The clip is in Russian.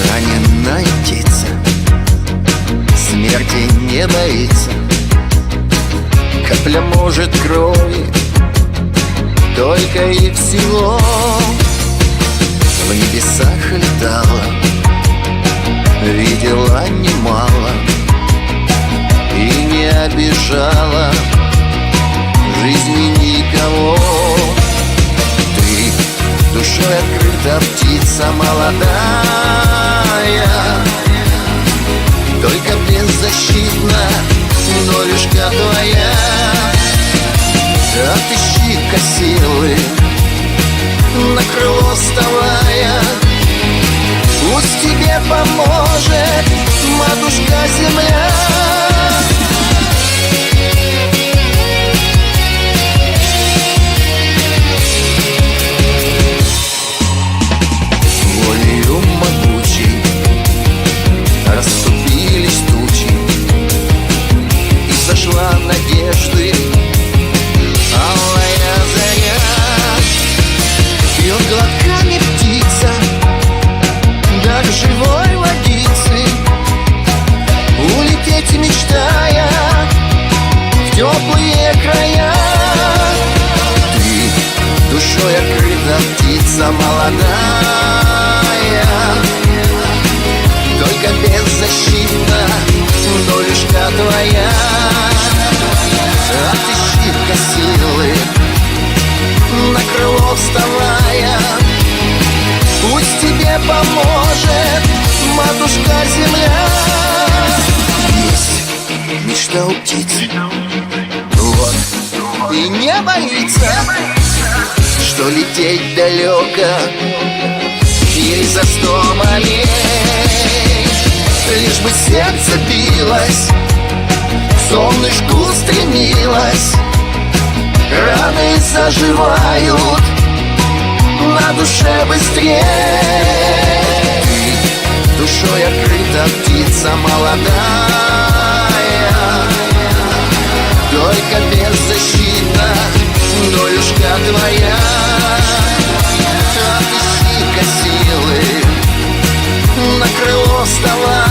Раненая птица смерти не боится. Капля может крови только и всего. В небесах летала, видела немало и не обижала жизни никого. Ты душой открыта, птица молодая, только беззащитна долюшка твоя. Отыщи-ка силы, на крыло вставая, пусть тебе поможет матушка-земля. Волею могучей расступились тучи, и сошла надежды алая заря. Пьет глотками птица дар живой водицы, улететь мечтая в теплые края. Ты душой открыта, птица молодая, только беззащитна долюшка твоя. Отыщи-ка силы, на крыло вставая, пусть тебе поможет матушка-земля. Есть мечта у птицы, вот, и не боится, что лететь далеко ей за 100 морей. Лишь бы сердце билось, в солнышку стремилось, раны заживают на душе быстрее. Ты душой открыта, птица молодая, только беззащитна долюшка твоя. Отыщи-ка силы, на крыло вставай,